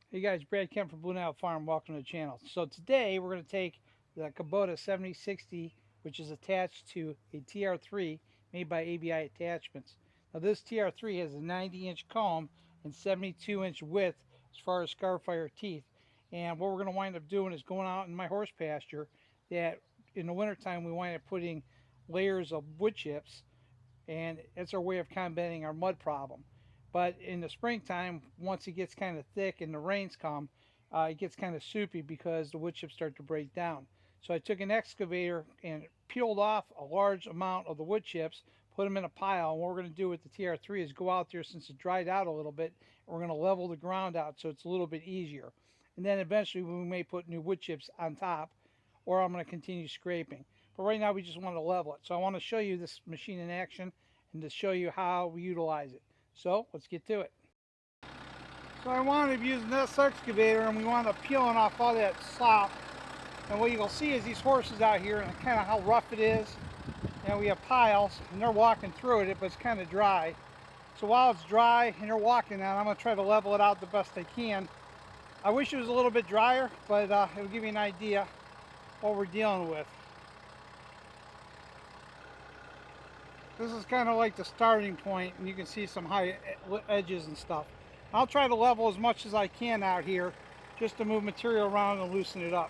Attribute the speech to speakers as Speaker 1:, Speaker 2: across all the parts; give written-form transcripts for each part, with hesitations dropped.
Speaker 1: Hey guys, Brad Kemp from Blue Nile Farm. Welcome to the channel. So today we're going to take the Kubota 7060, which is attached to a TR3 made by ABI Attachments. Now this TR3 has a 90-inch comb and 72-inch width as far as scar fire teeth. And what we're going to wind up doing is going out in my horse pasture that in the wintertime we wind up putting layers of wood chips, and it's our way of combating our mud problem. But in the springtime, once it gets kind of thick and the rains come, it gets kind of soupy because the wood chips start to break down. So I took an excavator and peeled off a large amount of the wood chips, put them in a pile. And what we're going to do with the TR3 is go out there since it dried out a little bit, and we're going to level the ground out so it's a little bit easier. And then eventually we may put new wood chips on top, or I'm going to continue scraping. But right now we just want to level it. So I want to show you this machine in action and to show you how we utilize it. So let's get to it. So I wound up using this excavator and we wound up peeling off all that slop. And what you'll see is these horses out here and kind of how rough it is. And we have piles and they're walking through it, but it's kind of dry. So while it's dry and they're walking on, I'm going to try to level it out the best I can. I wish it was a little bit drier, but it'll give you an idea what we're dealing with. This is kind of like the starting point, and you can see some high edges and stuff. I'll try to level as much as I can out here just to move material around and loosen it up.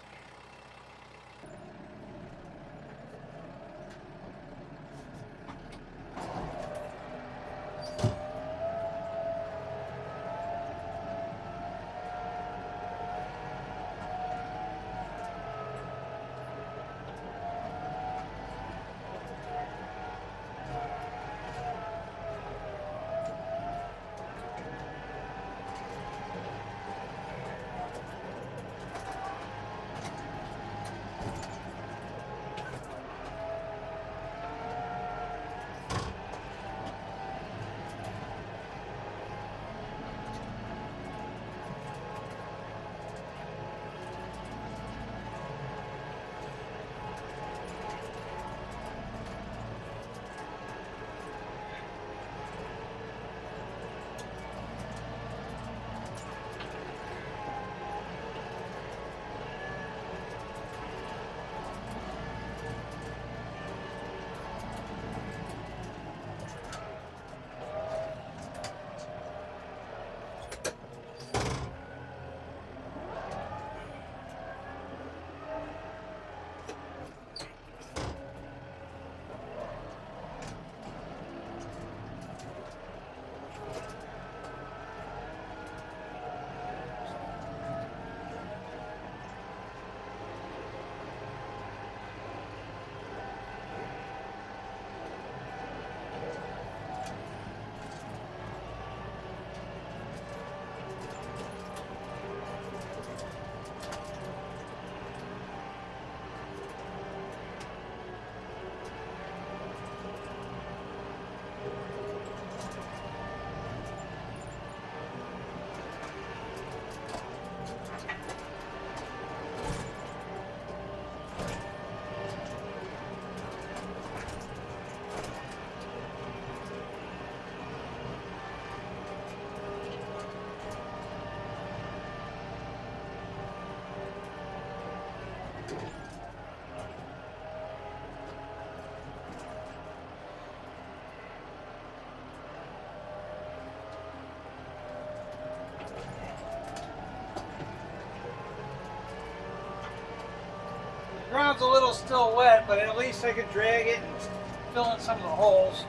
Speaker 1: The ground's a little still wet, but at least I can drag it and fill in some of the holes.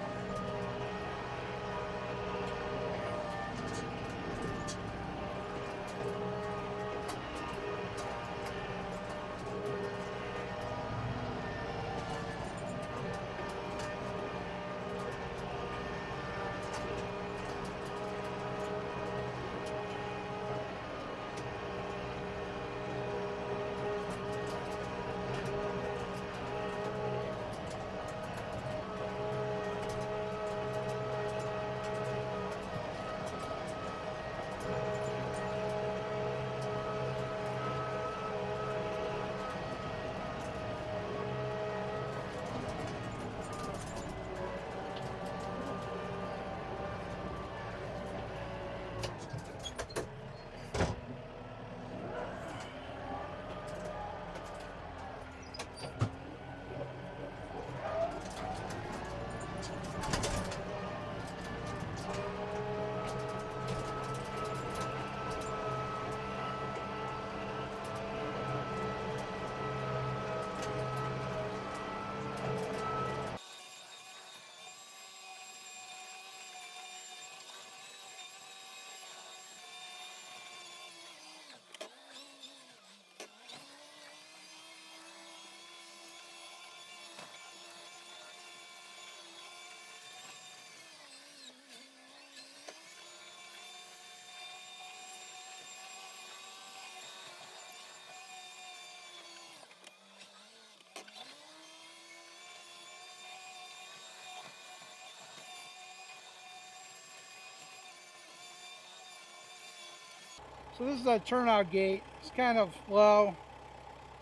Speaker 1: So this is a turnout gate. It's kind of low.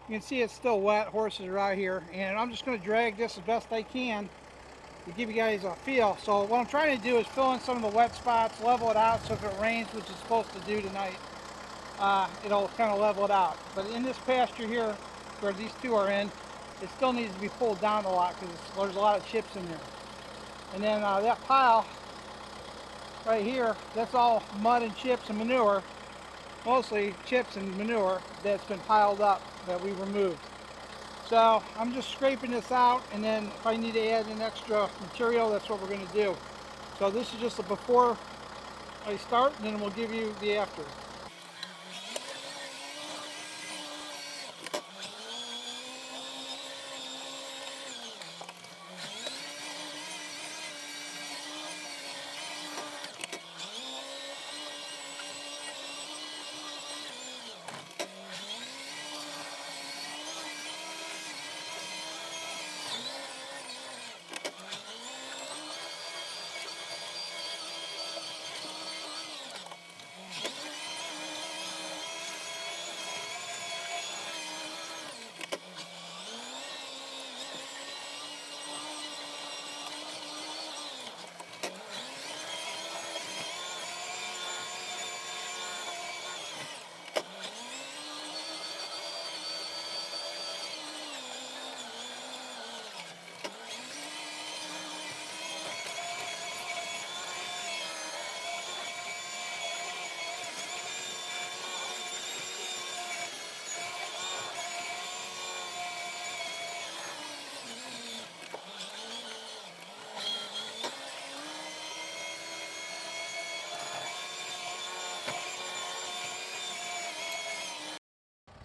Speaker 1: You can see it's still wet. Horses are out here, and I'm just going to drag this as best I can to give you guys a feel. So what I'm trying to do is fill in some of the wet spots, level it out, so if it rains, which it's supposed to do tonight, it'll kind of level it out. But in this pasture here, where these two are in, it still needs to be pulled down a lot because there's a lot of chips in there. And then that pile right here, that's all mud and chips and manure, mostly chips and manure that's been piled up that we removed. So I'm just scraping this out, and then if I need to add an extra material, that's what we're going to do. So this is just a before I start, and then we'll give you the after.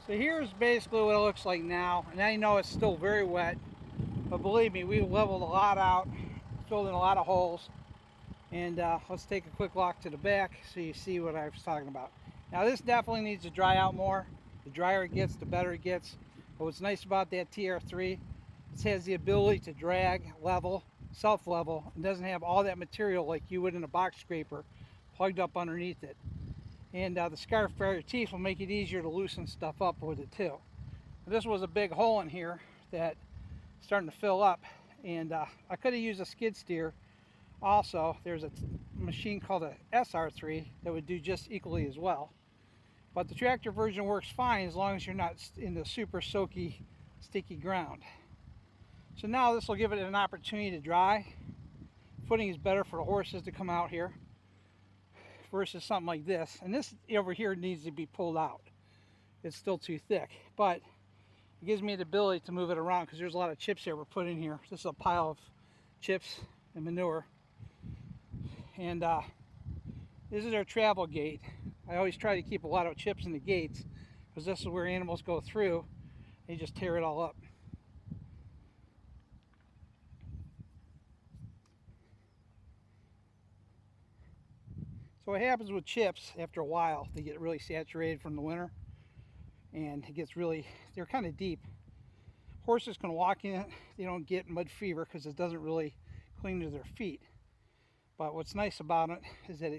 Speaker 1: So here's basically what it looks like now. And I know it's still very wet, but believe me, we leveled a lot out, filled in a lot of holes. And let's take a quick walk to the back so you see what I was talking about. Now this definitely needs to dry out more. The drier it gets, the better it gets. But what's nice about that TR3, it has the ability to drag, level, self-level. It doesn't have all that material like you would in a box scraper plugged up underneath it. And the scarf barrier teeth will make it easier to loosen stuff up with it too. This was a big hole in here that starting to fill up, and I could have used a skid steer. Also, there's a machine called a SR3 that would do just equally as well. But the tractor version works fine as long as you're not in the super soaky, sticky ground. So now this will give it an opportunity to dry. Footing is better for the horses to come out here versus something like this. And this over here needs to be pulled out. It's still too thick, but it gives me the ability to move it around because there's a lot of chips here we're putting in here. This is a pile of chips and manure. And this is our travel gate. I always try to keep a lot of chips in the gates because this is where animals go through. They just tear it all up. So what happens with chips after a while, they get really saturated from the winter, and it gets really, they're kind of deep. Horses can walk in it, they don't get mud fever because it doesn't really cling to their feet. But what's nice about it is that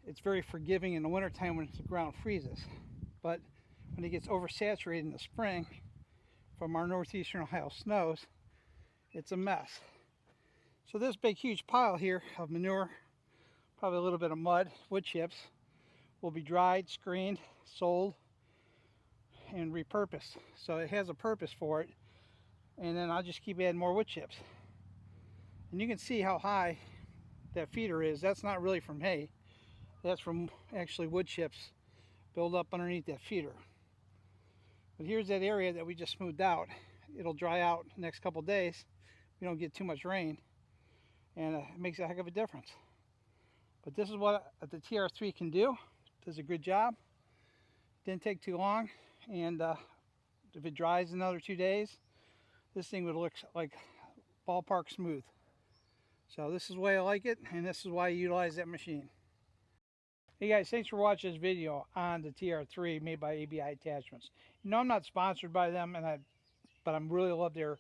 Speaker 1: it's very forgiving in the wintertime when the ground freezes. But when it gets oversaturated in the spring from our northeastern Ohio snows, it's a mess. So this big huge pile here of manure, probably a little bit of mud, wood chips, will be dried, screened, sold, and repurposed. So it has a purpose for it. And then I'll just keep adding more wood chips. And you can see how high that feeder is. That's not really from hay. That's from actually wood chips built up underneath that feeder. But here's that area that we just smoothed out. It'll dry out the next couple days. We don't get too much rain, and it makes a heck of a difference. But this is what the TR3 can do. It does a good job. Didn't take too long, and if it dries another 2 days, this thing would look like ballpark smooth. So this is the way I like it, and this is why I utilize that machine. Hey guys, thanks for watching this video on the TR3 made by ABI Attachments. You know, I'm not sponsored by them, but I really love their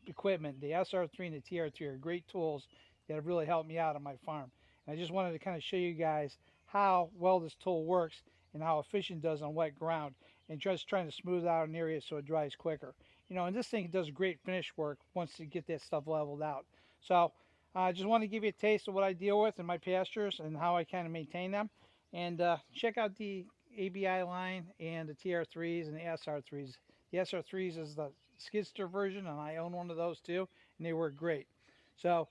Speaker 1: equipment. The SR3 and the TR3 are great tools that have really helped me out on my farm. And I just wanted to kind of show you guys how well this tool works and how efficient it does on wet ground, and just trying to smooth out an area so it dries quicker. And this thing does great finish work once you get that stuff leveled out. So I just want to give you a taste of what I deal with in my pastures and how I kind of maintain them. And check out the ABI line and the TR3s and the SR3s. The SR3s is the skidster version, and I own one of those too, and they work great. So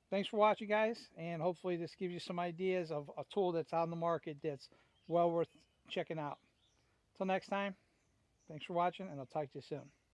Speaker 1: thanks for watching, guys, and hopefully this gives you some ideas of a tool that's on the market that's well worth checking out. Until next time, thanks for watching, and I'll talk to you soon.